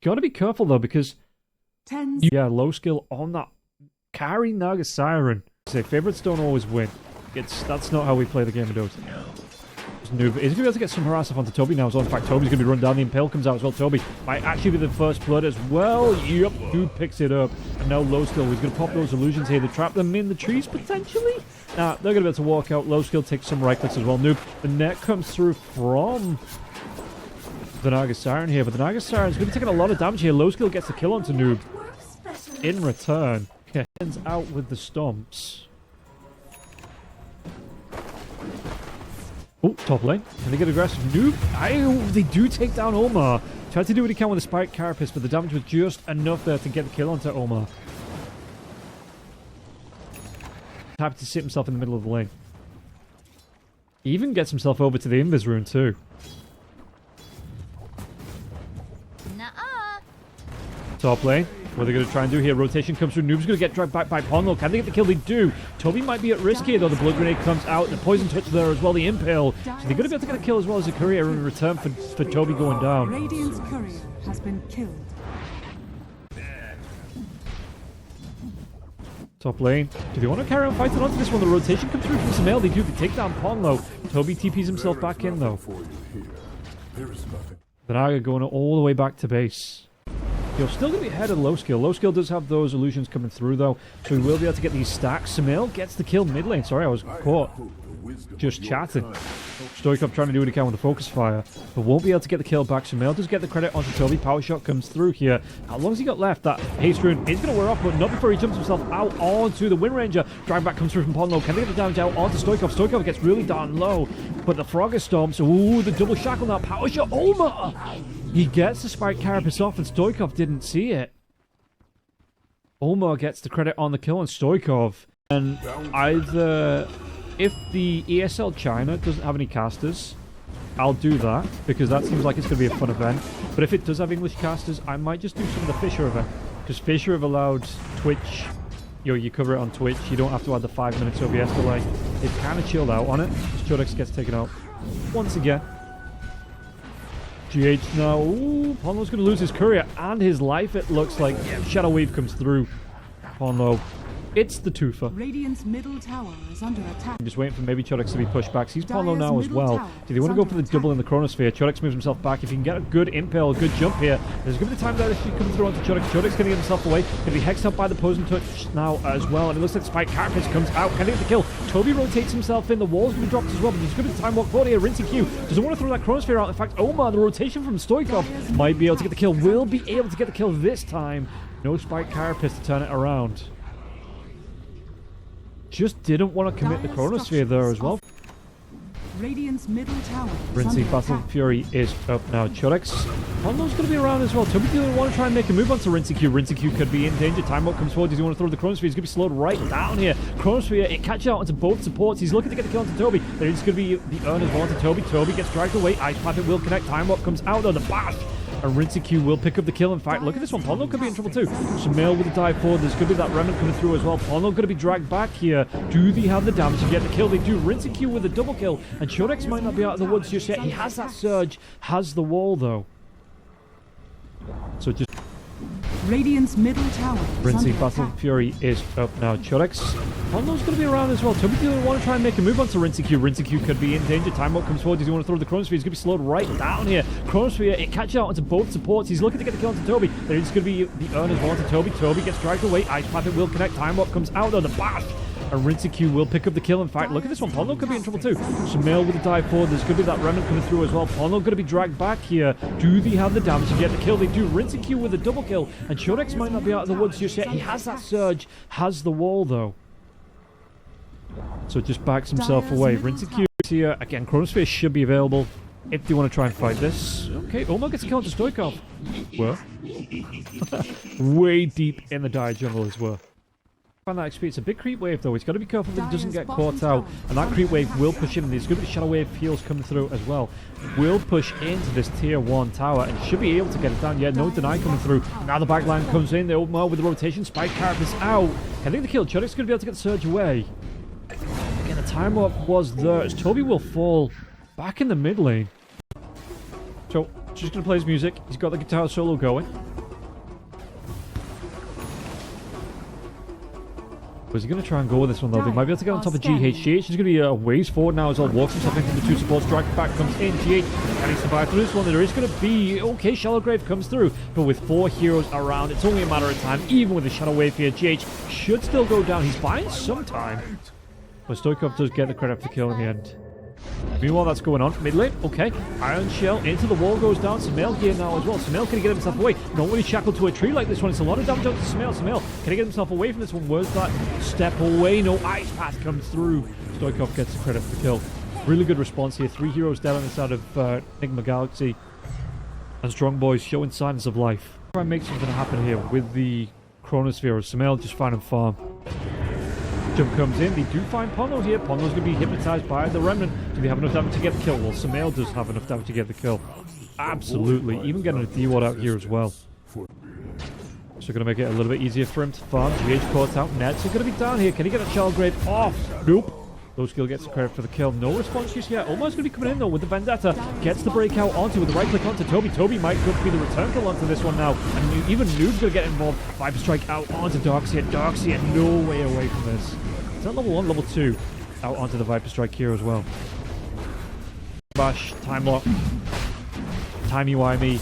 Got to be careful though, because Tens. yeah, low skill on that carry Naga Siren. Say favorites don't always win. That's not how we play the game of Dota. Noob is going to be able to get some harass off onto Toby now as well. In fact, Toby's going to be run down. The Impale comes out as well. Toby might actually be the first blood as well. Yep, Noob picks it up. And now low skill. He's going to pop those illusions here. They trap them in the trees potentially. Nah, they're going to be able to walk out. Low skill takes some right clicks as well. Noob, the net comes through from the Naga Siren here, but the Naga Siren is going to be taking a lot of damage here. Low skill gets the kill onto Noob in return. Okay, ends out with the stomps. Oh, top lane. Can they get aggressive? Noob. They do take down Omar. Tried to do what he can with the Spike Carapace, but the damage was just enough there to get the kill onto Omar. Happy to sit himself in the middle of the lane. He even gets himself over to the Invis rune too. Top lane. What are they going to try and do here? Rotation comes through. Noob's going to get dragged back by Ponlo. Can they get the kill? They do. Toby might be at risk here, though. The blood grenade comes out. The poison touch there as well. The impale. So they're going to be able to get a kill as well as a courier in return for Toby going down. Radiant's courier has been killed. Top lane. Do they want to carry on fighting onto this one? The rotation comes through from Samel. They do. They take down Ponlo. Toby TPs himself back in, though. The Naga going all the way back to base. You're still going to be ahead of low skill. Low skill does have those illusions coming through, though, so we will be able to get these stacks. Samil gets the kill mid lane. Sorry, I was caught just chatting. Stoikov trying to do what he can with the focus fire, but won't be able to get the kill back. Samil does get the credit onto Toby. Power shot comes through here. How long has he got left? That haste rune is going to wear off, but not before he jumps himself out onto the Wind Ranger. Drag back comes through from Ponlo. Can they get the damage out onto Stoikov? Stoikov gets really down low, but the Frogger stomps. Ooh, the double shackle now. Power shot. Omar! He gets the Spike Carapace off, and Stoikov didn't see it. Omar gets the credit on the kill on Stoikov. And either, if the ESL China doesn't have any casters, I'll do that, because that seems like it's going to be a fun event. But if it does have English casters, I might just do some of the Fisher event. Because Fisher have allowed Twitch, you cover it on Twitch, you don't have to add the 5 minutes OBS delay. They've kind of chilled out on it. Chodex gets taken out once again. GH now. Ooh, Ponlo's going to lose his courier and his life, it looks like. Shadow Wave comes through. Ponlo. It's the twofer. Radiant's middle tower is under attack. I'm just waiting for maybe Chodex to be pushed back. He's Ponlo now as well. Do they want to go for the double in the Chronosphere? Chodex moves himself back. If he can get a good impale, a good jump here, there's going to be time that actually coming through onto Chodex. Chodex going to get himself away. Going to be hexed up by the poison touch now as well. And it looks like Spike Carapace comes out. Can he get the kill? Toby rotates himself in. The wall's going to be dropped as well. But there's going to be time walk forward here. Rinsey Q doesn't want to throw that Chronosphere out. In fact, Omar, the rotation from Stoikov, might be able to get the kill. Will be able to get the kill this time. No Spike Carapace to turn it around. Just didn't want to commit the Chronosphere there as well. Radiant's middle tower. Rinsey Battle Fury is up now. Chodex. Ponlo's going to be around as well. Toby doesn't want to try and make a move onto Rinsey Q. Rinsey Q could be in danger. Time out comes forward. Does he want to throw the Chronosphere? He's going to be slowed right down here. Chronosphere, it catches out onto both supports. He's looking to get the kill onto Toby. There's going to be the earn as well onto Toby. Toby gets dragged away. Ice Path, it will connect. Time Walk comes out on the bash. And Rinsey Q will pick up the kill. In fact, look at this one. Ponlo could be in trouble too. Samil with the dive forward. There's going to be that remnant coming through as well. Ponlo going to be dragged back here. Do they have the damage to get the kill? They do. Rinsey Q with a double kill. And Chodex might not be out of the woods just yet. He has that surge. Has the wall though. So just... Radiant's middle tower. Rinsey Battle Fury is up now. Chodex. Ponlo's going to be around as well. Toby doesn't want to try and make a move onto Rinsey Q. Rinsey Q could be in danger. Time out comes forward. Does he want to throw the Chronosphere? He's going to be slowed right down here. Chronosphere, it catches out onto both supports. He's looking to get the kill onto Toby. There's going to be the earn as well onto Toby. Toby gets dragged away. Ice Path, it will connect. Time Walk comes out on the bash. And Rinsey Q will pick up the kill. In fact, look at this one. Ponlo could be in trouble too. Samil with the dive forward. There's going to be that remnant coming through as well. Ponlo going to be dragged back here. Do they have the damage to get the kill? They do. Rinsey Q with a double kill. And Chodex might not be out of the woods just yet. He has that surge. Has the wall though. So just backs himself away. Rinsey Q here. Again, Chronosphere should be available if they want to try and fight this. Okay, Omar gets a kill onto Stoikov. Well. Way deep in the dire jungle as well. Find that XP. It's a big creep wave though. He's got to be careful that he doesn't get caught out. And that creep wave will push him. There's going to be Shadow Wave heals coming through as well. Will push into this tier 1 tower and should be able to get it down. Yeah, no deny coming through. Now the backline comes in. They open out with the rotation. Spike Carapace out. I think the kill. Chodic's going to be able to get the surge away. Again, the time up was there as Toby will fall back in the mid lane. So, just going to play his music. He's got the guitar solo going. Was he going to try and go with this one, though? They might be able to get on top of GH. GH is going to be a ways forward now as well. Walks himself into the two supports. Drag back comes in. GH can he survive through this one? There is going to be... Okay, Shallow Grave comes through. But with 4 heroes around, it's only a matter of time. Even with the Shadow Wave here, GH should still go down. He's buying some time. But Stoikov does get the credit for the kill in the end. Meanwhile, that's going on. Mid lane, okay. Iron Shell into the wall goes down. Sumail here now as well. Sumail can he get himself away? Not really shackled to a tree like this one. It's a lot of damage out to Sumail. Sumail, can he get himself away from this one? Where's that step away? No, Ice Path comes through. Stoikov gets the credit for the kill. Really good response here. 3 heroes down on the side of NIGMA Galaxy. And STRONGBOYS showing signs of life. Try and make something happen here with the Chronosphere. Sumail just find him farm. Jump comes in. They do find Pono here. Pono's going to be hypnotized by the Remnant. Do they have enough damage to get the kill? Well, Sumail does have enough damage to get the kill. Absolutely. Even getting a D-Ward out here as well. So going to make it a little bit easier for him to farm. GH caught out. Nets are going to be down here. Can he get a Child Grave off? Nope. Low skill gets the credit for the kill. No response just yet. Almost going to be coming in though with the Vendetta. Gets the breakout onto with the right click onto Toby. Toby might go to be the return kill onto this one now. And even Noob's going to get involved. Viper Strike out onto Darkseer. Darkseer no way away from this. It's not level 1, level 2. Out onto the Viper Strike here as well. Bash, time lock. Timey-wimey.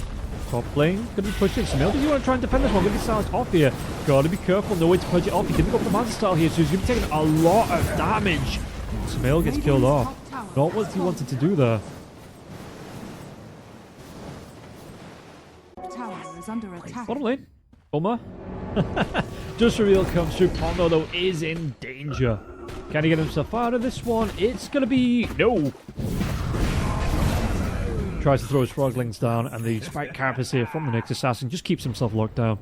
Top lane. Going to be pushed in. Sumail, does he want to try and defend this one? Going to be silenced off here. Got to be careful. No way to pudge it off. He didn't go for the Manta style here, so he's going to be taking a lot of damage. Sumail gets killed off. Not what he wanted to do there. Tower is under attack. Bottom lane. Oma. Just reveal comes through. Pono, though, is in danger. Can he get himself out of this one? It's going to be... No. Tries to throw his Froglings down, and the Spike Carapace here from the Nyx Assassin just keeps himself locked down.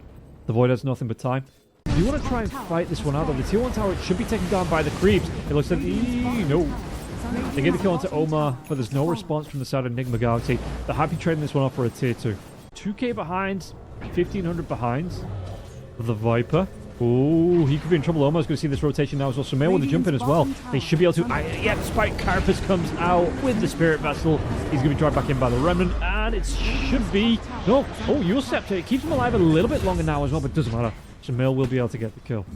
The Void has nothing but time. If you want to try and fight this one out, though, the tier 1 tower should be taken down by the creeps. It looks like... No. They get the kill onto Omar, but there's no response from the side of NIGMA Galaxy. They're happy trading this one off for a tier 2. 2k behind, 1500 behind. The Viper. Oh, he could be in trouble. Omar's going to see this rotation now as well. Sumail with the jump in as well. They should be able to... Yeah, Spike Carapace comes out with the Spirit Vessel. He's going to be dragged back in by the Remnant. And it should be... No. Oh, Eul Scepter. It keeps him alive a little bit longer now as well, but it doesn't matter. Sumail will be able to get the kill.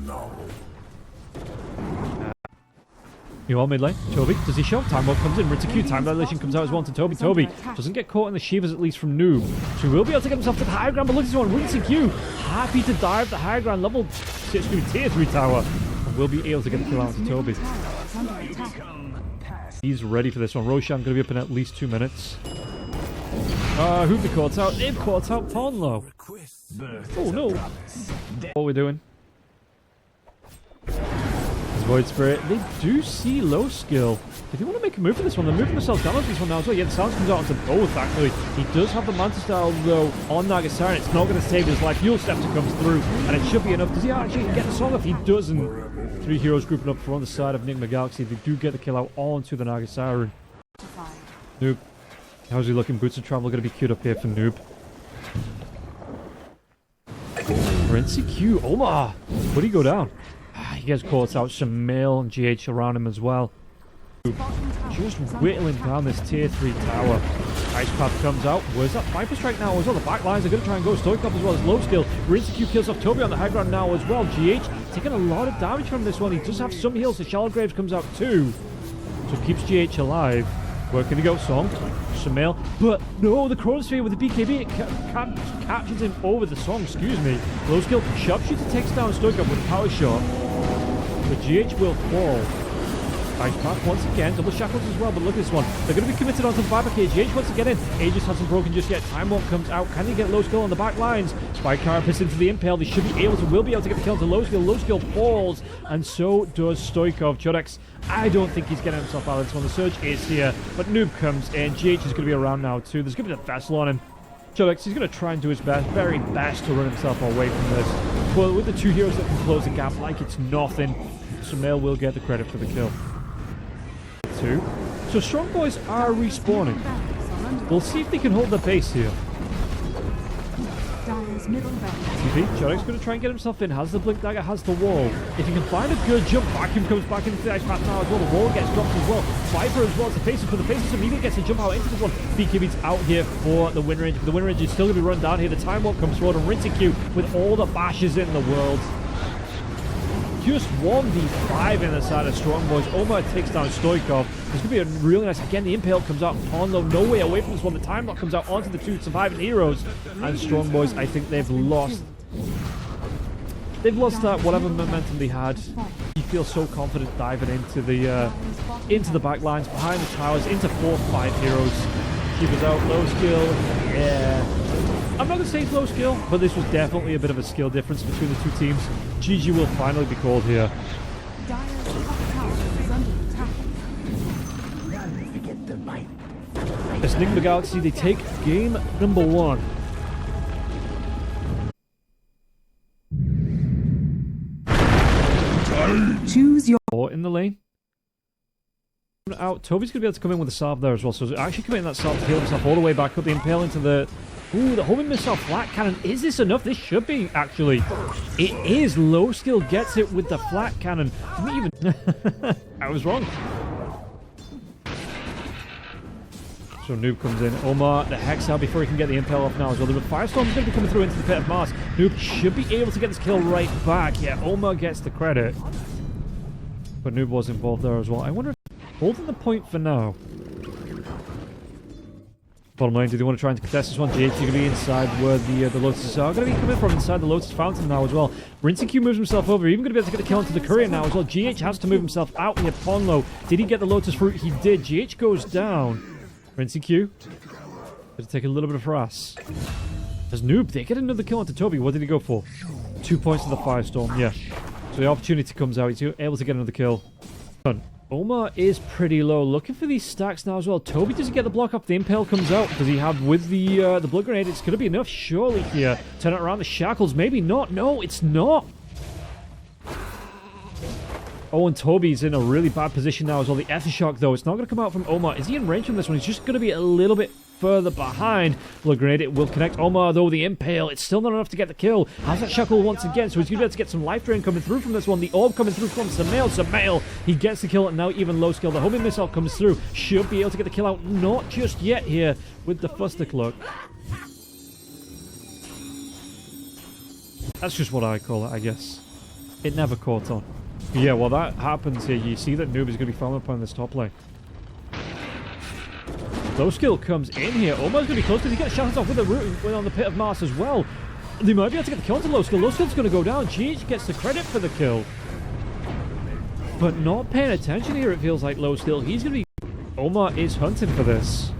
You are mid lane. Toby, does he show? Time Walk comes in. Rinse Time Dilation comes out as well to Toby. Toby doesn't get caught in the Shivers, at least from Noob. So he will be able to get himself to the higher ground, but look at this one. Rinse happy to dive the higher ground level 6 tier 3 tower. And will be able to get the kill out to Toby. He's ready for this one. Roshan going to be up in at least 2 minutes. Who've they caught out? They've caught out Ponlo. Oh no. What are we doing? Void Spirit. They do see low skill. If you want to make a move for this one, they're moving themselves down on this one now as well. Yeah, the silence comes out onto both, actually. He does have the Manta style, though, on Nagasaran. It's not going to save his life. Eul Scepter comes through, and it should be enough. Does he actually get the song off? He doesn't. 3 heroes grouping up for on the side of NIGMA Galaxy. They do get the kill out onto the Nagasaran. Noob. How's he looking? Boots of Travel going to be queued up here for Noob. Rinse Q. Omar. Where did he go down? He gets caught out. Sumail and GH around him as well. Just whittling down this tier 3 tower. Ice Path comes out. Where's that Viper Strike now as well? The back lines are going to try and go. Stoikov as well as low skill. Rinse kills off Toby on the high ground now as well. GH taking a lot of damage from this one. He does have some heals. The Shallow Graves comes out too. So keeps GH alive. Where can he go? Song. Sumail. But no, the Chronosphere with the BKB. It captures him over the Song. Excuse me. Low skill. Sharpshooter takes down Stoikov with a power shot. But GH will fall. Ice Path once again, double shackles as well, but look at this one. They're going to be committed onto the Viper here. GH wants to get in. Aegis hasn't broken just yet. Time Walk comes out. Can he get low skill on the back lines? Spike Carapace into the Impale. They should be able to, will be able to get the kill to low skill. Low skill falls, and so does Stoikov. Chodex, I don't think he's getting himself out of this one. The Surge is here, but Noob comes in. GH is going to be around now too. There's going to be the Vessel on him. Chodex, he's going to try and do his best, very best, to run himself away from this. Well, with the 2 heroes that can close the gap like it's nothing, Sumail will get the credit for the kill. 2. So STRONGBOYS are respawning. We'll see if they can hold the base here. TP, Chodex going to try and get himself in. Has the Blink Dagger, has the wall. If he can find a good jump, Vacuum comes back into the Ice Path now as well. The wall gets dropped as well. Viper as well as the Faces, but the Faces immediately gets a jump out into this one. BKB's out here for the win range, but the win range is still going to be run down here. The Time Walk comes forward and Rinse Q with all the bashes in the world. just 1v5 in the side of Strongboys. Omar takes down Stoikov. It's going to be a really nice... Again, the Impale comes out. Ponlo no way away from this one. The time lock comes out onto the two surviving heroes. And Strongboys, I think they've lost... They've lost that whatever momentum they had. You feel so confident diving into the back lines, behind the towers, into 4-5 heroes. Keepers out, low skill. Yeah. I'm not going to say it's low skill, but this was definitely a bit of a skill difference between the two teams. GG will finally be called here. As NIGMA Galaxy, they take game number 1. Choose your... Or in the lane. Out. Toby's going to be able to come in with a salve there as well. So actually committing that salve to heal himself all the way back up the Impale into the... Ooh, the homing missile flat cannon. Is this enough? This should be, actually. It is. Low skill gets it with the flat cannon. Didn't even... I was wrong. So Noob comes in. Omar, the Hex out before he can get the Impale off now as well. The Firestorm's going to be coming through into the Pit of Mars. Noob should be able to get this kill right back. Yeah, Omar gets the credit. But Noob was involved there as well. I wonder if holding the point for now. Bottom lane, do they want to try and contest this one? GH going to be inside where the Lotuses are going to be coming from, inside the Lotus Fountain now as well. Q moves himself over, even going to be able to get the kill into the courier now as well. GH has to move himself out here. Ponlo, did he get the Lotus Fruit? He did. GH goes down. Q going to take a little bit of harass. As Noob, they get another kill onto Toby. What did he go for? 2 points to the Firestorm, yeah. So the opportunity comes out. He's able to get another kill. Omar is pretty low. Looking for these stacks now as well. Toby doesn't get the block up. The Impale comes out. Does he have with the Blood Grenade? It's going to be enough surely here. Turn it around. The Shackles. Maybe not. No, it's not. Oh, and Toby's in a really bad position now as well. The Aftershock, though, it's not going to come out from Omar. Is he in range from this one? He's just going to be a little bit further behind. Blood Grenade, it will connect Omar, though. The Impale, it's still not enough to get the kill. Has that Shackle once again, so he's going to be able to get some life drain coming through from this one. The Orb coming through from Samael. Samael, he gets the kill, and now even low skill. The homing missile comes through. Should be able to get the kill out. Not just yet here with the Fuster Cloak. That's just what I call it, I guess. It never caught on. Yeah, well, that happens here. You see that Noob is going to be following up on this top lane. Low skill comes in here. Almost going to be close because he gets shot off with a root on the Pit of Mars as well. They might be able to get the kill to low skill. Low skill's going to go down. GH gets the credit for the kill. But not paying attention here, it feels like low skill. He's going to be... Omar is hunting for this.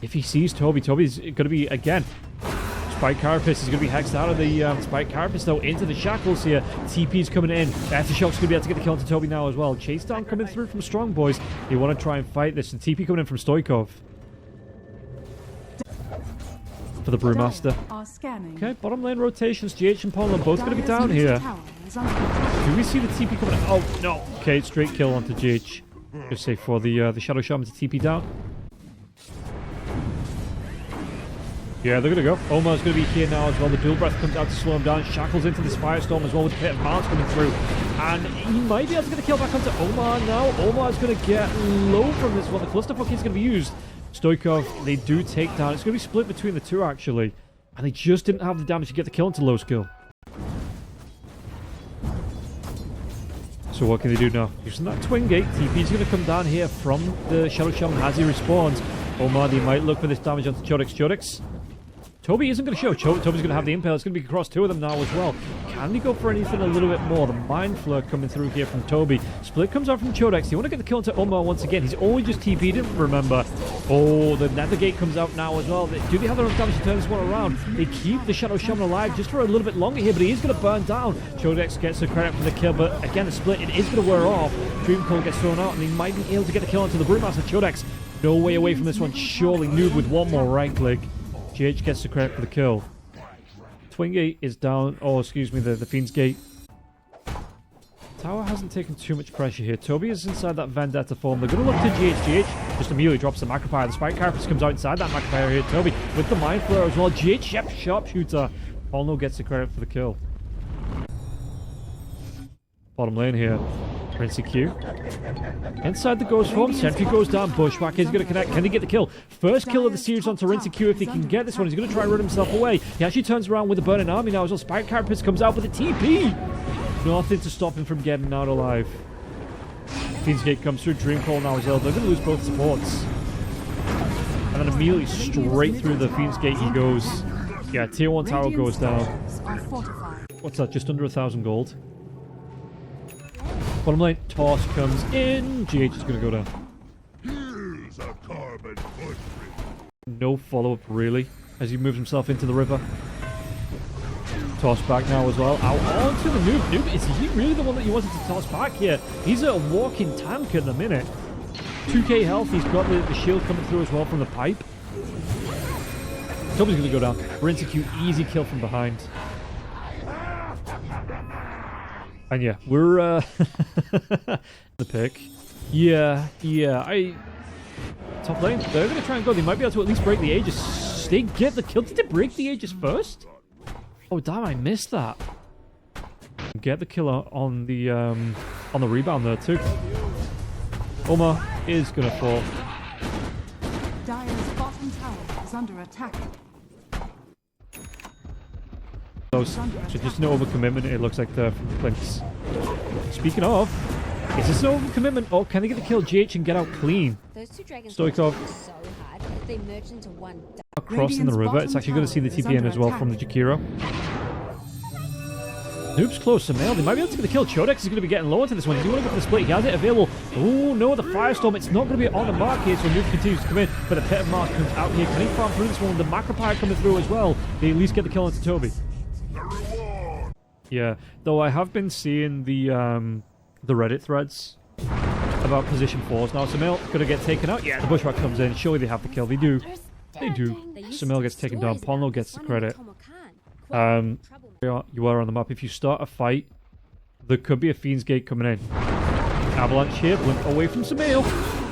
If he sees Toby, Toby's going to be, again... Spike Carapace is going to be hexed out of the Spike Carapace, though, into the Shackles here. TP's coming in. Aftershock's going to be able to get the kill onto Toby now as well. Chase down coming through from Strongboys. They want to try and fight this. And TP coming in from Stoikov. For the Brewmaster. Okay, bottom lane rotations. GH and Ponlo both going to be down here. Do we see the TP coming in? Oh, no. Okay, straight kill onto GH. Just say for the Shadow Shaman to TP down. Yeah, they're going to go. Omar's going to be here now as well. The Dual Breath comes out to slow him down. Shackles into this Firestorm as well with the Pit of Mars coming through. And he might be able to get a kill back onto Omar now. Omar's going to get low from this one. The Clusterfuck is going to be used. Stoikov, they do take down. It's going to be split between the two, actually. And they just didn't have the damage to get the kill into low skill. So what can they do now? Using that Twin Gate, TP's going to come down here from the Shadow Shaman as he respawns. Omar, they might look for this damage onto Chodix. Toby isn't going to show. Toby's going to have the Impale. It's going to be across two of them now as well. Can they go for anything a little bit more? The Mind Flare coming through here from Toby. Split comes out from Chodex. They want to get the kill into Omar once again. He's only just TP'd, remember. Oh, the Nether Gate comes out now as well. Do they have enough damage to turn this one around? They keep the Shadow Shaman alive just for a little bit longer here, but he is going to burn down. Chodex gets the credit for the kill, but again, the split, it is going to wear off. Dreamcoil gets thrown out, and he might be able to get the kill onto the Brewmaster. Chodex, no way away from this one. Surely Noob with one more right click. GH gets the credit for the kill. Twin Gate is down. Oh, excuse me, the Fiend's Gate. Tower hasn't taken too much pressure here. Toby is inside that Vendetta form. They're going to look to GH. GH just immediately drops the Macrophire. The Spike Carapace comes out inside that Macrophire here. Toby with the Mind Flare as well. GH, yep, Sharpshooter. Alno gets the credit for the kill. Bottom lane here. Q. Inside the Ghost form, Sentry goes down, Bushwhacker is going to connect. Can he get the kill? First kill of the series onto Q. If he can get this one, he's going to try and run himself away. He actually turns around with the Burning Army now as well. Spike Carapace comes out with a TP. nothing to stop him from getting out alive. Fiend's Gate comes through, Dream Call now as well. They're going to lose both supports. And then immediately straight through the Fiend's Gate he goes. Yeah, tier 1 tower goes down. What's that? Just under 1,000 gold. Bottom lane, toss comes in. GH is going to go down. Here's a carbon footprint. No follow-up, really, as he moves himself into the river. Toss back now as well. Out onto the noob. Noob, is he really the one that you wanted to toss back here? He's a walking tank in a minute. 2k health. He's got the shield coming through as well from the pipe. Toby's going to go down. Rinsecue, easy kill from behind. And yeah, we're the pick. Yeah. Top lane, they're going to try and go. They might be able to at least break the Aegis. They get the kill. Did they break the Aegis first? Oh damn, I missed that. Get the kill on the rebound there too. Oma is going to fall. Dire's bottom tower is under attack. So just no overcommitment, it looks like there from Plinks. Speaking of, is this an overcommitment or can they get the kill GH and get out clean? Those two dragons Stoikov so hard that they merged into one. crossing the river. It's actually going to see the TPN as well from the Jakiro. Noob's close to Mail. They might be able to get the kill. Chodex is going to be getting low into this one. Does he want to go for the split? He has it available. Oh no, the Firestorm. It's not going to be on the mark here, so Noob continues to come in. But the Pit of Mars comes out here. Can he farm through this one? The Macropire coming through as well. They at least get the kill onto Toby. Yeah, though I have been seeing the Reddit threads about position 4s now. Samil going to get taken out. Yeah, the Bushwhack comes in. Surely they have the kill. They do. They do. Samil gets taken down. Ponlo gets the credit. You are on the map. If you start a fight, there could be a Fiend's Gate coming in. Avalanche here, blink away from Samil.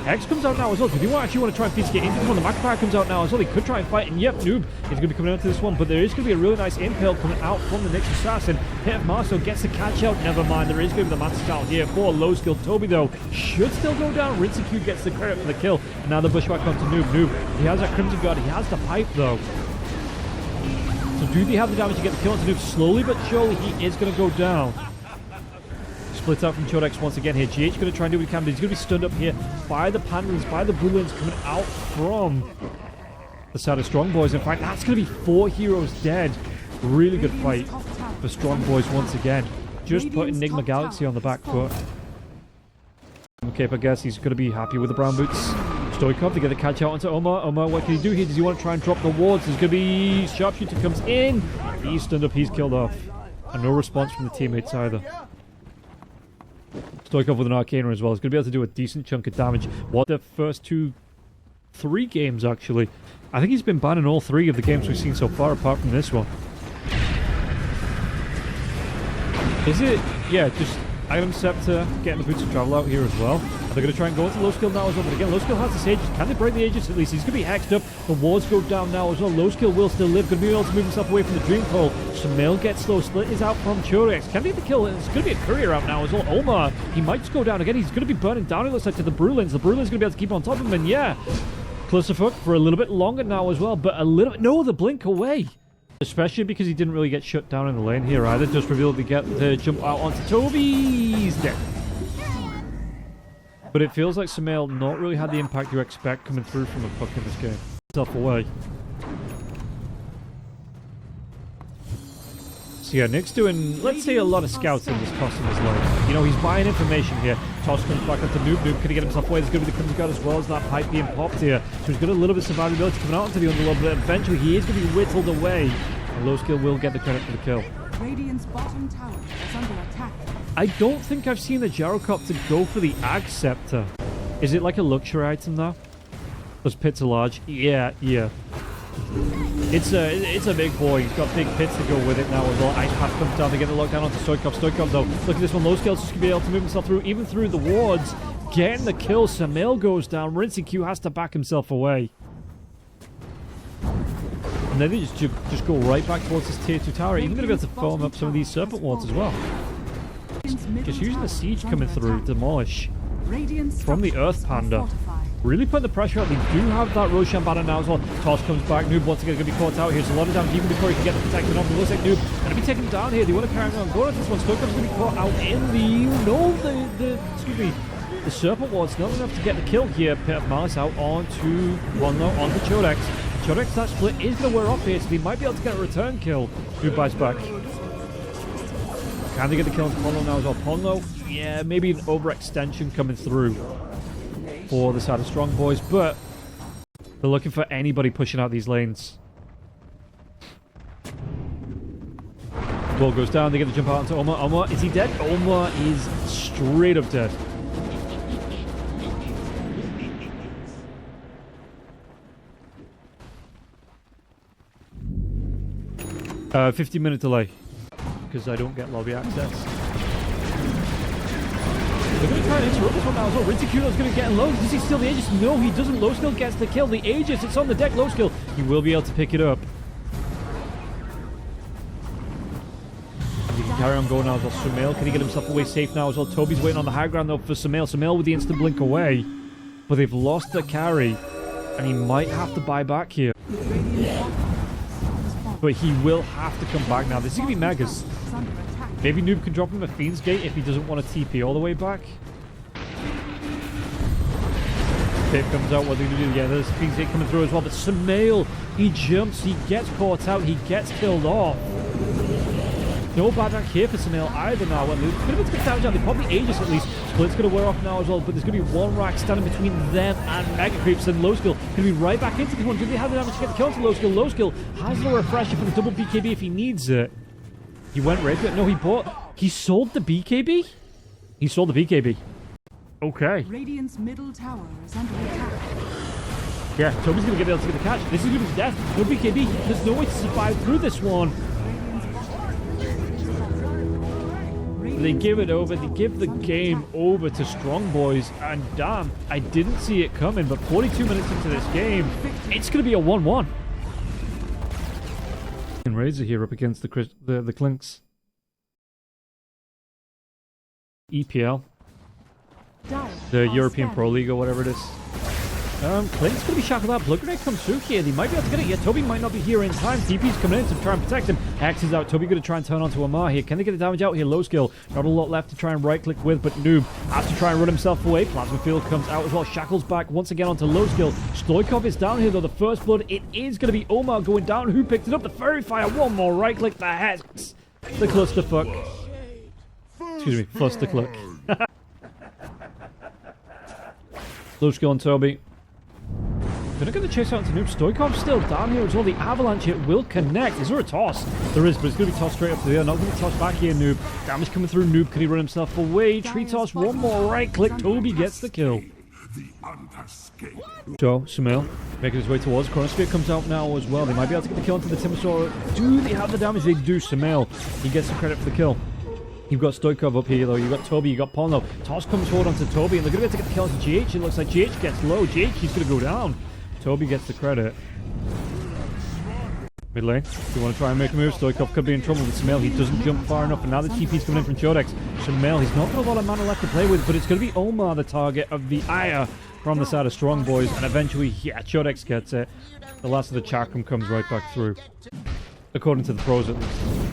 Hex comes out now as well. Did you actually want to try and Fiend's Gate into this one? The Macropire comes out now as well. He could try and fight, and yep, Noob is going to be coming out to this one, but there is going to be a really nice impale coming out from the next assassin. Pit of Marcel gets the catch out. Never mind, there is going to be the Master Scout here for low skill. Toby though should still go down. Rinsecue gets the credit for the kill, and now the Bushwhack onto Noob. Noob, he has that Crimson Guard. He has the pipe though. So do they have the damage to get the kill onto Noob? Slowly but surely he is going to go down. Split out from Chodex once again here. GH going to try and do what he can, but he's going to be stunned up here by the Pandrons, by the Booleans coming out from the side of STRONGBOYS. In fact, that's going to be 4 heroes dead. Really good fight for STRONGBOYS once again. Just putting NIGMA Galaxy on the back foot. Okay, I guess he's going to be happy with the brown boots. Stoikov to get the catch out onto Omar. Omar, what can he do here? Does he want to try and drop the wards? There's going to be Sharpshooter comes in. He's stunned up. He's killed off. And no response from the teammates either. Stoikov with an Arcana as well. He's going to be able to do a decent chunk of damage. What the first 3 games actually. I think he's been banned in all 3 of the games we've seen so far apart from this one. Is it? Yeah, just Item Scepter, getting the Boots of Travel out here as well. Are they going to try and go into low skill now as well? But again, low skill has the Aegis. Can they break the Aegis at least? He's going to be hexed up. The wards go down now as well. Low skill will still live. Going to be able to move himself away from the Dream Call. Samil gets slow. Split is out from Chodex. Can they get the kill? It's going to be a courier out now as well. Omar, he might just go down again. He's going to be burning down, it looks like, to the Brulins. The Brulins going to be able to keep on top of him. And yeah, Clusterfuck for a little bit longer now as well. But a little bit... No, the blink away. Especially because he didn't really get shut down in the lane here either. Just revealed to get the jump out onto Toby's dead. But it feels like Samil not really had the impact you expect coming through from a puck in this game. Himself away. So yeah, Nick's doing, let's say, a lot of scouting this customer's lane. You know, he's buying information here. Toss comes back onto Noob. Noob, can he get himself away? There's going to be the Crimson Guard as well as that pipe being popped here. So he's got a little bit of survivability coming out into the underlord, but eventually he is going to be whittled away. And low skill will get the credit for the kill. Radiant's bottom tower is under attack. I don't think I've seen the Gyrocopter go for the Ag Scepter. Is it like a luxury item though? Those pits are large. Yeah. It's a big boy. He's got big pits to go with it now as well. Ice Path comes down to get the lockdown onto Stoikov. Stoikov though, look at this one. Low scale's just going to be able to move himself through, even through the wards. Getting the kill. Samil goes down. Rinsecue has to back himself away. And then they just go right back towards this tier 2 tower. Even going to be able to farm up some of these Serpent Wards as well. Just using the siege coming through, demolish from the Earth Panda. Really putting the pressure out. They do have that Roshan banner now as well. Toss comes back. Noob once again going to be caught out here. There's a lot of damage even before he can get the protection off. It looks like Noob going to be taken down here. They want to carry on going at this one. Stoikov's going to be caught out in the Serpent Ward's not enough to get the kill here. Pit of Malice out onto onto Chodex. Chodex, that split is going to wear off here, so they might be able to get a return kill. Noob bites back. Can they get the kill on Ponlo now as well? Ponlo, yeah, maybe an overextension coming through for the side of Strong Boys, but they're looking for anybody pushing out these lanes. Ball goes down, they get the jump out onto Omar. Omar, is he dead? Omar is straight up dead. Uh, 15-minute delay, because I don't get lobby access. They're going to try and interrupt this one now as well. Rinsecuno's going to get low. Does he steal the Aegis? No, he doesn't. Low skill gets the kill. The Aegis, it's on the deck. Low skill. He will be able to pick it up. He can carry on going now as well. Sumail, can he get himself away safe now as well? Toby's waiting on the high ground though for Sumail. Sumail with the instant blink away. But they've lost the carry. And he might have to buy back here. But he will have to come back now. This is going to be Megas. Maybe Noob can drop him a Fiend's Gate if he doesn't want to TP all the way back. Pip comes out. What are they going to do? Yeah, there's Fiend's Gate coming through as well. But Sumail, he jumps. He gets caught out. He gets killed off. No buyback here for Sumail either now. Well, Noob's going to get down. They probably Aegis at least. Split's going to wear off now as well. But there's going to be one rack standing between them and Mega Creeps. And Low Skill going to be right back into the one. Do they have the damage to get the kill to Low Skill? Low Skill has the refresher for the double BKB if he needs it. He went Rapier. No, he sold the BKB? He sold the BKB. Okay. Radiant's middle tower is under attack. Yeah, Toby's going to get able to get the catch. This is going to be death. No BKB. There's no way to survive through this one. They give it over. They give the game over to Strong Boys. And damn, I didn't see it coming. But 42 minutes into this game, it's going to be a 1-1. And Razor here up against the Clinks. EPL. The European Pro League or whatever it is. Clint's going to be shackled up. Blood Grenade comes through here. They might be able to get it. Yeah, Toby might not be here in time. TP's coming in to try and protect him. X is out. Toby going to try and turn onto Amar here. Can they get the damage out here? Low skill. Not a lot left to try and right-click with, but Noob has to try and run himself away. Plasma Field comes out as well. Shackles back once again onto low skill. Stoikov is down here though. The first blood. It is going to be Omar going down. Who picked it up? The Fairy Fire. One more right-click. The Hex. The clusterfuck. Excuse me. Clustercluck. Low skill on Toby. They're not going to chase out into Noob. Stoikov's still down here as well. The Avalanche hit will connect. Is there a toss? There is, but it's going to be tossed straight up to the air. Not going to be tossed back here, Noob. Damage coming through Noob. Can he run himself away? Tree toss. One more right click. Toby gets the kill. So, Sumail making his way towards. Chronosphere comes out now as well. They might be able to get the kill onto the Timbersaw. Do they have the damage? They do. Sumail, he gets the credit for the kill. You've got Stoikov up here though, you've got Toby, you've got Ponlo. Toss comes forward onto Toby and they're going to be able to get the kill onto GH. It looks like GH gets low. GH, he's going to go down. Toby gets the credit. Mid lane, if you want to try and make a move, Stoikov could be in trouble with Sumail. He doesn't jump far enough and now the TP's coming in from Chodex. Sumail, he's not got a lot of mana left to play with, but it's going to be Omar the target of the Ire from the side of Strong Boys, and eventually, yeah, Chodex gets it. The last of the Chakram comes right back through. According to the pros at least.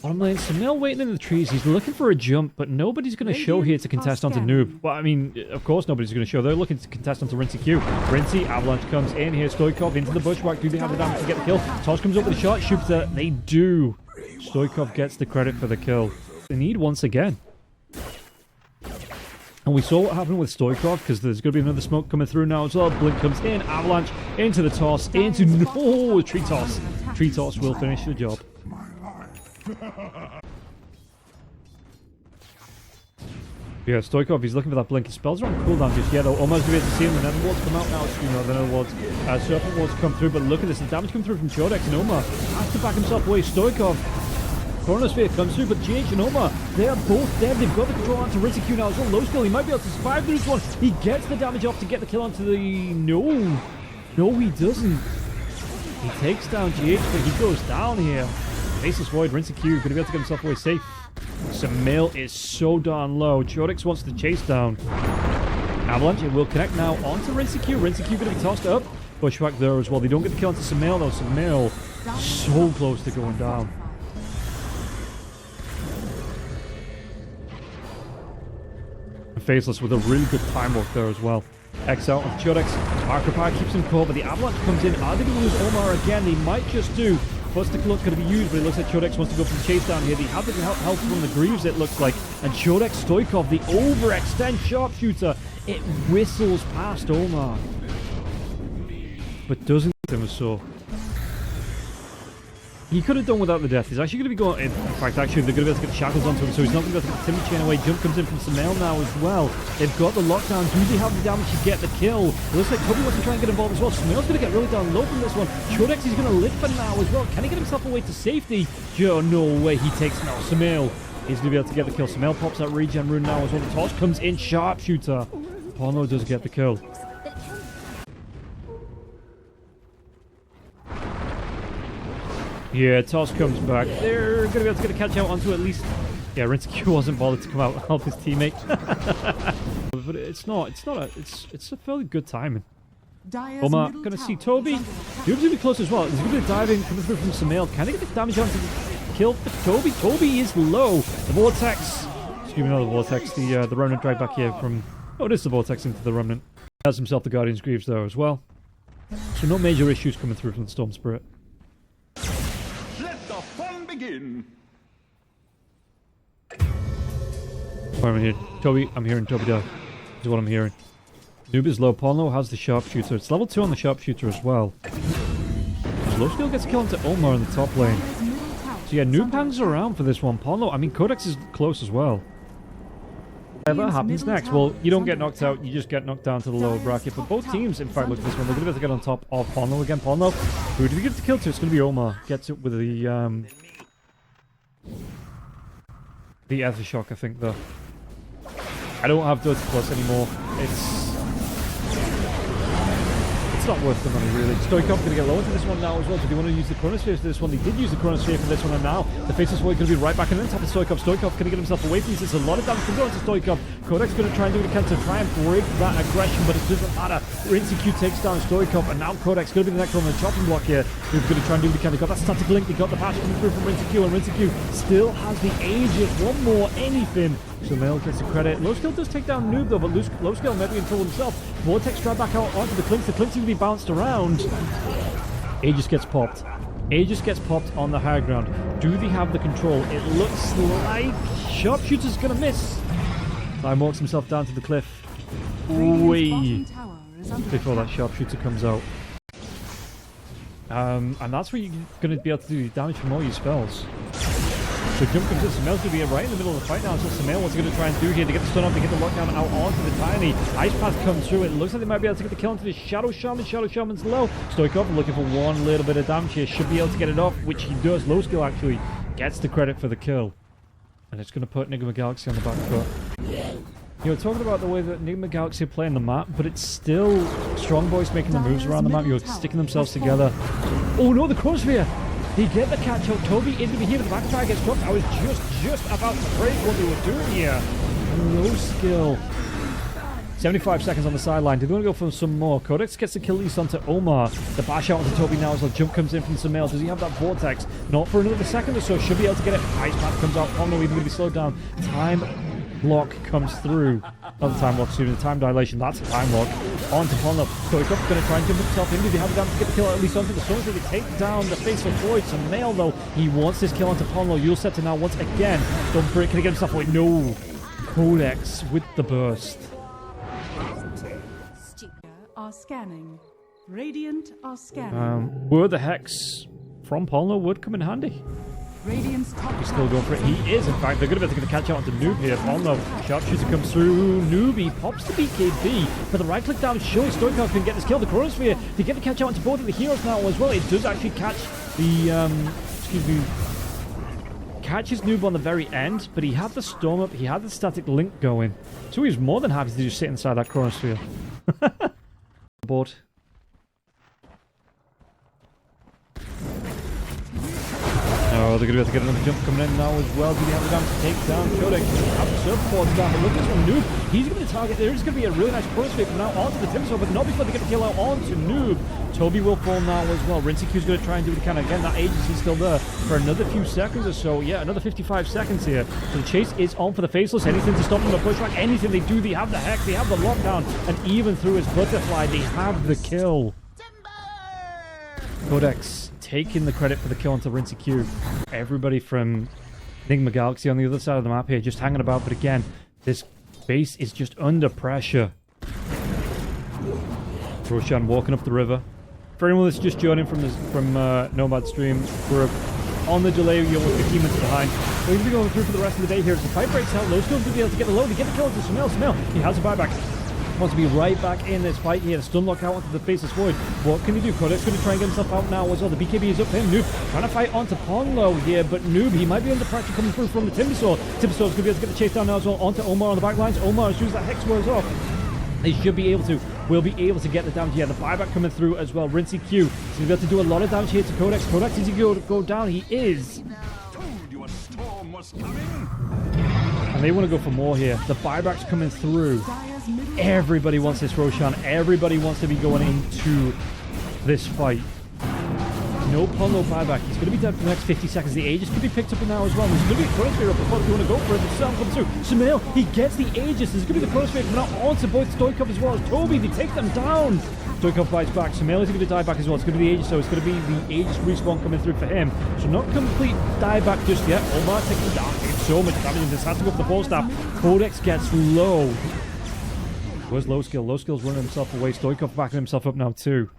Bottom lane, Sumail waiting in the trees. He's looking for a jump, but nobody's going to show here to contest onto Noob. Well, I mean, of course nobody's going to show. They're looking to contest onto Rinsey Q. Rinsey, Avalanche comes in here. Stoikov into the bushwhack. Do they have the damage to get the kill? Toss comes up with a shot. Shoots it. They do. Stoikov gets the credit for the kill. They need once again. And we saw what happened with Stoikov, because there's going to be another smoke coming through now as well. Blink comes in. Avalanche into the toss. Into... No! Tree toss. Tree toss will finish the job. Yeah, Stoikov, he's looking for that blink. His spells are on cooldown just yet, though. Almost going to be able to see him. The Nether Wards come out now. The Nether Wards. Serpent Wards come through, but look at this. The damage coming through from Chodex and Omar. Has to back himself away. Stoikov. Chronosphere comes through, but GH and Omar, they are both dead. They've got the control onto Rinsecu now as well. Low skill, he might be able to survive through this one. He gets the damage off to get the kill onto the... No. No, he doesn't. He takes down GH, but he goes down here. Faceless Void, Rinsecu, going to be able to get himself away safe. Sumail is so darn low. Chodex wants to chase down. Avalanche, it will connect now onto Rinsecue. Rinsecue going to be tossed up. Bushwhack there as well. They don't get the kill onto Sumail though. Sumail so close to going down. Faceless with a really good time walk there as well. X out on Churex. Arcropire keeps him caught, but the Avalanche comes in. Are they going to lose Omar again? They might just do. First the look going to be used, but it looks like Churex wants to go for the chase down here. They have the help from the Greaves, it looks like. And Churex Stoikov, the overextend sharpshooter, it whistles past Omar. But doesn't hit him so. He could have done without the death. He's actually going to be going... In fact, actually, they're going to be able to get the shackles onto him, so he's not going to be able to get the timber chain away. Jump comes in from Sumail now as well. They've got the lockdown. Do they have the damage to get the kill? It looks like Toby wants to try and get involved as well. Sumail's going to get really down low from this one. Churex is going to live for now as well. Can he get himself away to safety? Joe, no way. He takes now. Sumail is going to be able to get the kill. Sumail pops that regen rune now as well. The toss comes in. Sharpshooter. Porno does get the kill. Yeah, Toss comes back. They're going to be able to get a catch out onto at least... Yeah, Rinsecue wasn't bothered to come out and help his teammate. But it's a fairly good timing. Omar going to see Toby. Noob's going to be close as well. He's going to be diving, coming through from Sumail. Can they get the damage onto the kill for Toby? Toby is low. The Vortex. Excuse me, not the Vortex. The Remnant dragged back here from... Oh, it is the Vortex into the Remnant. Has himself the Guardian's Greaves there as well. So no major issues coming through from the Storm Spirit. Begin. I'm here. Toby, I'm hearing Toby die. Is what I'm hearing. Noob is low. Porno has the sharpshooter. It's level 2 on the sharpshooter as well. Low skill gets a kill into Omar in the top lane. So yeah, Noob hangs around for this one. Porno, I mean, Codex is close as well. Whatever happens next? Well, you don't get knocked out, you just get knocked down to the lower bracket. But both teams, in fact, look at this one. They're going to be able to get on top of Porno again. Porno, who do we give the kill to? It's going to be Omar. Gets it with the Aethershock, I think, though. I don't have Dota Plus anymore. It's not worth the money, really. Stoikov going to get low into this one now as well. Do they want to use the Chronosphere for this one? They did use the Chronosphere for this one, and now the Faceless Void going to be right back on the top of Stoikov. Stoikov going to get himself away from this. There's a lot of damage to go into Stoikov. Codex going to try and do what he can to try and break that aggression, but it doesn't matter. Rinsecue takes down Stoikov, and now Codex going to be the next one on the chopping block here. Who's going to try and do what he can. They got that static link, they got the bash coming through from Rinsecue, and Rinsecue still has the Aegis. One more anything. Sumail gets the credit. Low skill does take down Noob though, but low skill might be in trouble himself. Vortex drive back out onto the Clinks. The Clinks seem to be bounced around. Aegis gets popped. Aegis gets popped on the high ground. Do they have the control? It looks like Sharpshooter's gonna miss. Time walks himself down to the cliff. Way before that Sharpshooter comes out. And that's where you're gonna be able to do damage from all your spells. So jump comes in, Sumail's going to be right in the middle of the fight now. So Sumail, what's he going to try and do here? They get the stun off, they get the lockdown out onto the Tiny. Ice Path comes through, it looks like they might be able to get the kill into the Shadow Shaman. Shadow Shaman's low. Stoikov looking for one little bit of damage here. Should be able to get it off, which he does. Low skill actually gets the credit for the kill. And it's going to put NIGMA Galaxy on the back foot. You know, talking about the way that NIGMA Galaxy are playing the map, but it's still STRONGBOYS making the moves around the map. You're sticking themselves together. Oh no, the Chronosphere! They get the catch out. Toby is going to be here, but the back try gets dropped. I was just about to break what they were doing here. Low skill. 75 seconds on the sideline. Do they want to go for some more? Codex gets the kill lease onto Omar. The bash out onto Toby now as well. Jump comes in from Sumail. Does he have that Vortex? Not for another second or so. Should be able to get it. Ice Path comes out. Oh no, even going to be slowed down. Time lock comes through. Not the time lock, excuse me, the time dilation. That's a time lock. On to Pono. Stoikov going to try and jump himself in. Did he have the damage to get the kill at least onto the Stones? They take down the face of Void. Sumail though, he wants this kill onto Pono. You'll set to now once again. Don't break. Can he get himself away? No. Codex with the burst. Are scanning. Radiant are scanning. Were the Hex from Polno would come in handy. Radiant's top He's still going for it. He is, in fact. They're going to be able to catch out onto Noob here. Polno. Sharpshooter comes through. Noobie pops the BKB. But the right click down shows Stoikov can get this kill. The Chronosphere. They get the catch out onto both of the heroes now as well. It does actually catch the, catches Noob on the very end, but he had the storm up. He had the static link going. So he was more than happy to just sit inside that Chronosphere. Board. Oh, Oh, they're going to be able to get another jump coming in now as well. Do they have the damage to take down Codex? Have the surfboards down, but look at this one, Noob. He's going to target. There's going to be a really nice crossfit from now onto the Timbersaw, but not before they get the kill out onto Noob. Toby will fall now as well. Rinsekyu's going to try and do what he can. Again, that agency's still there for another few seconds or so. Yeah, another 55 seconds here. So the chase is on for the Faceless. Anything to stop them, the pushback, anything they do. They have the hex, they have the lockdown, and even through his butterfly, they have the kill. Codex taking the credit for the kill onto Rinsecue. Everybody from NIGMA Galaxy on the other side of the map here just hanging about, but again, this base is just under pressure. Roshan walking up the river. For anyone that's just joining from Nomad stream, we're on the delay, you're 15 minutes behind. We're going to be going through for the rest of the day here as the fight breaks out. Low Skill's going to be able to get the load, to get the kill to Sumail. He has a buyback. Wants to be right back in this fight here. Stun lock out onto the Faceless Void. What can he do? Codex going to try and get himself out now as well. The BKB is up him. Noob trying to fight onto Ponglo here, but Noob, he might be under pressure coming through from the Timbersaw. Timbrsaw's going to be able to get the chase down now as well onto Omar on the back lines. Omar, as soon as that Hex wears off, they should be able to. Will be able to get the damage. Yeah, the buyback coming through as well. Rinsecue. He's going to be able to do a lot of damage here to Codex. Codex, is he going to go down? He is. Told you a storm was coming. And they want to go for more here. The buyback's coming through. Dire's middle Everybody wants this Roshan. Everybody wants to be going into this fight. No pull, no buyback. He's going to be dead for the next 50 seconds. The Aegis could be picked up now as well. There's going to be a Chronosphere up before they want to go for it. The Sun comes through. Sumail, he gets the Aegis. There's going to be the Chronosphere from now onto both Stoikov as well as Toby. They take them down. Stoikov fights back. Sumail is going to die back as well. It's going to be the Aegis, so it's going to be the Aegis respawn coming through for him. So not complete dieback just yet. Omar takes the damage. So much damage. And this has to go for the ball staff. Codex gets low. Where's Low Skill? Low Skill's running himself away. Stoikov backing himself up now too.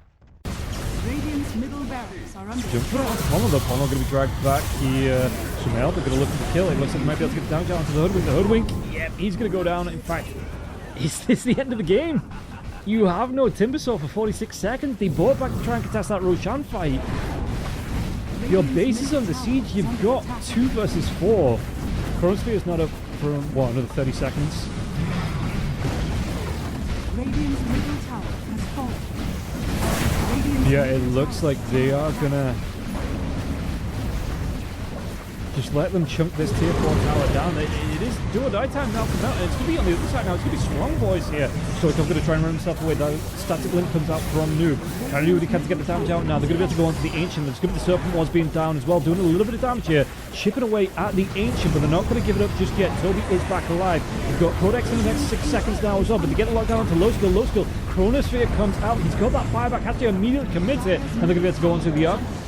Radiant's middle barracks are under Jump for it onto Pommel though. Pommel going to be dragged back here. Sumail, they're going to look for the kill. It looks like they might be able to get the damage out onto the Hoodwink. The Hoodwink, yep, he's going to go down. In fact, is this the end of the game? You have no Timbersaw for 46 seconds. They bought back to try and contest that Roshan fight. Your base is under siege. You've got 2 versus 4. Chronosphere is not up for, what, another 30 seconds? Radiant's middle tower has fallen. Radiant's Yeah, it looks like they are gonna just let them chunk this tier 4 tower down. It is do or die time now for that. It's gonna be on the other side now. It's gonna be STRONGBOYS here. So I'm gonna try and run himself away. That static link comes out from Noob. Trying to do what he can to get the damage out now. They're gonna be able to go onto the Ancient. There's gonna be the Serpent Wars being down as well, doing a little bit of damage here. Chipping away at the Ancient, but they're not gonna give it up just yet. Toby is back alive. We've got Codex in the next 6 seconds now as well, but they get the lockdown onto Low Skill. Low Skill. Chronosphere comes out. He's got that buyback. Has to immediately commit it, and they're gonna be able to go onto the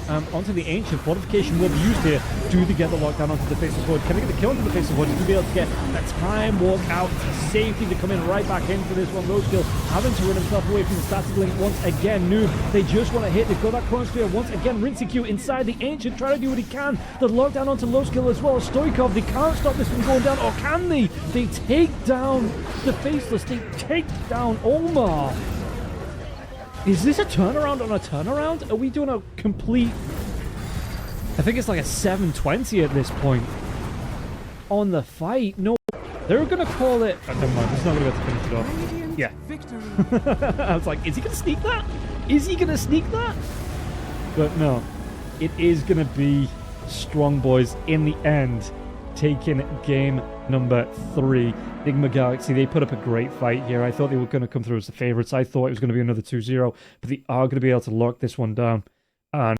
onto the Ancient. Fortification will be used here. Do they get the lockdown onto the Faceless Void? Can they get the kill onto the Faceless Void? He's going to be able to get a time walk out to safety to come in right back into this one. Low Skill having to run himself away from the static link once again. Noob, they just want to hit. They've got that Chronosphere once again. Rinsecue inside the Ancient, trying to do what he can. The lockdown onto Low Skill as well as Stoikov. They can't stop this from going down, or can they? They take down the Faceless. They take down Omar. Is this a turnaround on a turnaround? Are we doing a complete... I think it's like a 720 at this point on the fight. No, they're going to call it... Oh, never mind, it's not going to be able to finish it off. Radiant Yeah. victory. I was like, is he going to sneak that? Is he going to sneak that? But no, it is going to be STRONGBOYS in the end taking game number 3. NIGMA Galaxy, they put up a great fight here. I thought they were going to come through as the favourites. I thought it was going to be another 2-0, but they are going to be able to lock this one down. And